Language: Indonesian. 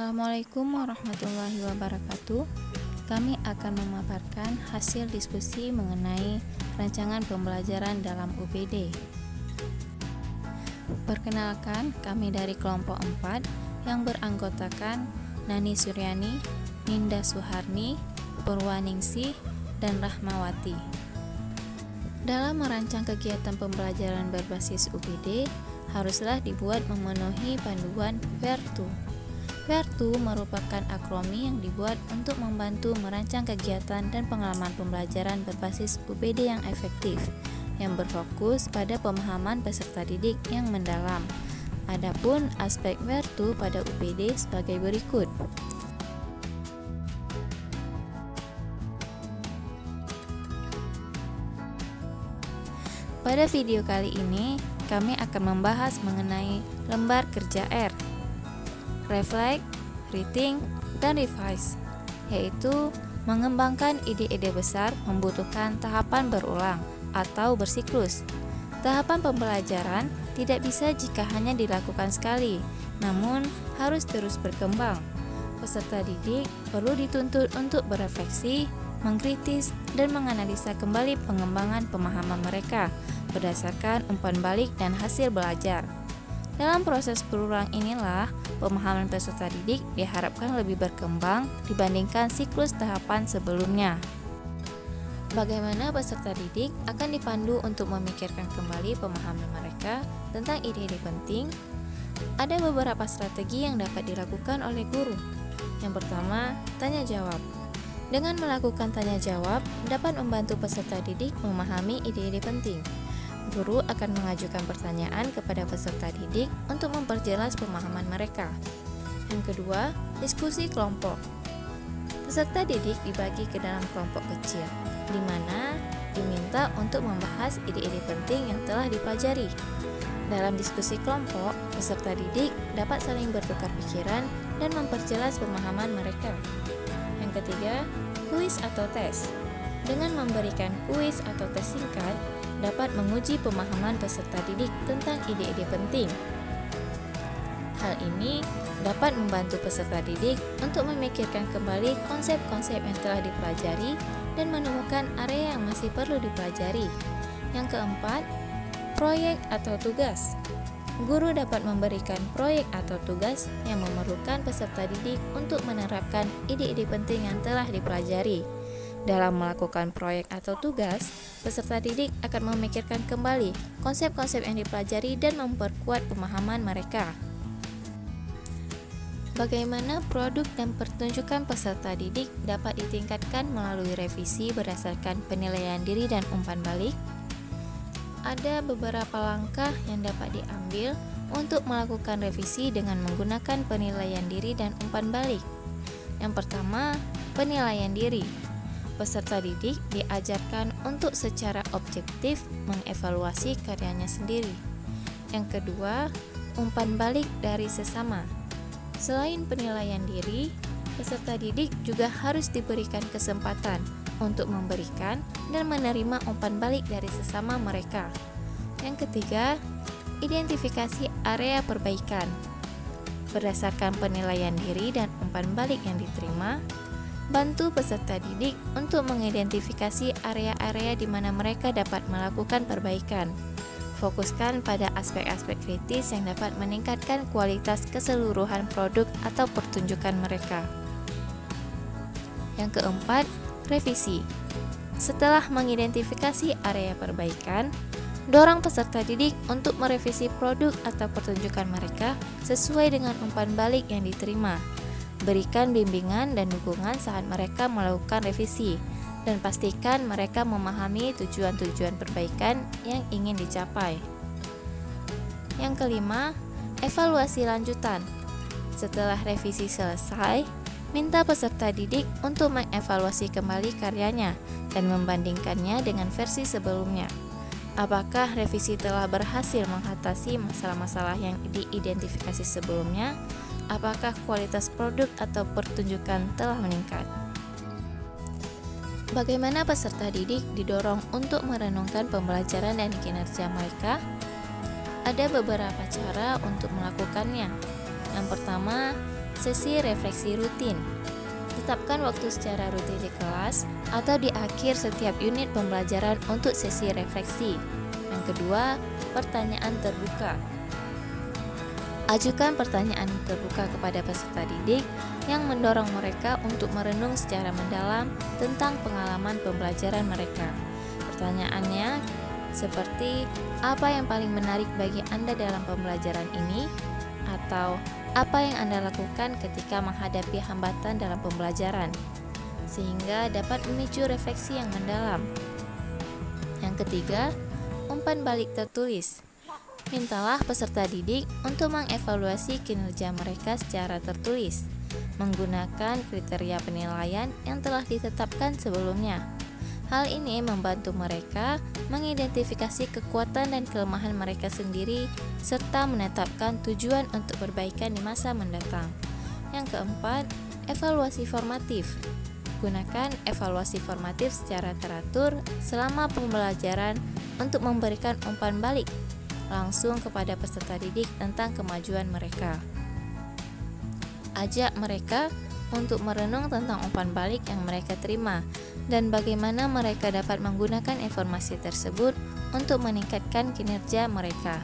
Assalamualaikum warahmatullahi wabarakatuh. Kami akan memaparkan hasil diskusi mengenai rancangan pembelajaran dalam UPD. Perkenalkan, kami dari kelompok 4 yang beranggotakan Nani Suryani, Ninda Suharni, Purwaningsih, dan Rahmawati. Dalam merancang kegiatan pembelajaran berbasis UPD, haruslah dibuat memenuhi panduan Where to. Where to merupakan akronim yang dibuat untuk membantu merancang kegiatan dan pengalaman pembelajaran berbasis UPD yang efektif, yang berfokus pada pemahaman peserta didik yang mendalam. Adapun aspek where to pada UPD sebagai berikut. Pada video kali ini, kami akan membahas mengenai lembar kerja R, reflect, rethink, dan revise, yaitu mengembangkan ide-ide besar membutuhkan tahapan berulang atau bersiklus. Tahapan pembelajaran tidak bisa jika hanya dilakukan sekali, namun harus terus berkembang. Peserta didik perlu dituntut untuk berefleksi, mengkritis, dan menganalisa kembali pengembangan pemahaman mereka berdasarkan umpan balik dan hasil belajar. Dalam proses berulang inilah, pemahaman peserta didik diharapkan lebih berkembang dibandingkan siklus tahapan sebelumnya. Bagaimana peserta didik akan dipandu untuk memikirkan kembali pemahaman mereka tentang ide-ide penting? Ada beberapa strategi yang dapat dilakukan oleh guru. Yang pertama, tanya jawab. Dengan melakukan tanya jawab, dapat membantu peserta didik memahami ide-ide penting. Guru akan mengajukan pertanyaan kepada peserta didik untuk memperjelas pemahaman mereka. Yang kedua, diskusi kelompok. Peserta didik dibagi ke dalam kelompok kecil, di mana diminta untuk membahas ide-ide penting yang telah dipelajari. Dalam diskusi kelompok, peserta didik dapat saling bertukar pikiran dan memperjelas pemahaman mereka. Yang ketiga, kuis atau tes. Dengan memberikan kuis atau tes singkat, dapat menguji pemahaman peserta didik tentang ide-ide penting. Hal ini dapat membantu peserta didik untuk memikirkan kembali konsep-konsep yang telah dipelajari dan menemukan area yang masih perlu dipelajari. Yang keempat, proyek atau tugas. Guru dapat memberikan proyek atau tugas yang memerlukan peserta didik untuk menerapkan ide-ide penting yang telah dipelajari. Dalam melakukan proyek atau tugas, peserta didik akan memikirkan kembali konsep-konsep yang dipelajari dan memperkuat pemahaman mereka. Bagaimana produk dan pertunjukan peserta didik dapat ditingkatkan melalui revisi berdasarkan penilaian diri dan umpan balik? Ada beberapa langkah yang dapat diambil untuk melakukan revisi dengan menggunakan penilaian diri dan umpan balik. Yang pertama, penilaian diri. Peserta didik diajarkan untuk secara objektif mengevaluasi karyanya sendiri. Yang kedua, umpan balik dari sesama. Selain penilaian diri, peserta didik juga harus diberikan kesempatan untuk memberikan dan menerima umpan balik dari sesama mereka. Yang ketiga, identifikasi area perbaikan. Berdasarkan penilaian diri dan umpan balik yang diterima, bantu peserta didik untuk mengidentifikasi area-area di mana mereka dapat melakukan perbaikan. Fokuskan pada aspek-aspek kritis yang dapat meningkatkan kualitas keseluruhan produk atau pertunjukan mereka. Yang keempat, revisi. Setelah mengidentifikasi area perbaikan, dorong peserta didik untuk merevisi produk atau pertunjukan mereka sesuai dengan umpan balik yang diterima. Berikan bimbingan dan dukungan saat mereka melakukan revisi, dan pastikan mereka memahami tujuan-tujuan perbaikan yang ingin dicapai. Yang kelima, evaluasi lanjutan. Setelah revisi selesai, minta peserta didik untuk mengevaluasi kembali karyanya dan membandingkannya dengan versi sebelumnya. Apakah revisi telah berhasil mengatasi masalah-masalah yang diidentifikasi sebelumnya? Apakah kualitas produk atau pertunjukan telah meningkat? Bagaimana peserta didik didorong untuk merenungkan pembelajaran dan kinerja mereka? Ada beberapa cara untuk melakukannya. Yang pertama, sesi refleksi rutin. Tetapkan waktu secara rutin di kelas atau di akhir setiap unit pembelajaran untuk sesi refleksi. Yang kedua, pertanyaan terbuka. Ajukan pertanyaan terbuka kepada peserta didik yang mendorong mereka untuk merenung secara mendalam tentang pengalaman pembelajaran mereka. Pertanyaannya seperti, apa yang paling menarik bagi Anda dalam pembelajaran ini? Atau, apa yang Anda lakukan ketika menghadapi hambatan dalam pembelajaran? Sehingga dapat memicu refleksi yang mendalam. Yang ketiga, umpan balik tertulis. Mintalah peserta didik untuk mengevaluasi kinerja mereka secara tertulis, menggunakan kriteria penilaian yang telah ditetapkan sebelumnya. Hal ini membantu mereka mengidentifikasi kekuatan dan kelemahan mereka sendiri, serta menetapkan tujuan untuk perbaikan di masa mendatang. Yang keempat, evaluasi formatif. Gunakan evaluasi formatif secara teratur selama pembelajaran untuk memberikan umpan balik langsung kepada peserta didik tentang kemajuan mereka. Ajak mereka untuk merenung tentang umpan balik yang mereka terima dan bagaimana mereka dapat menggunakan informasi tersebut untuk meningkatkan kinerja mereka.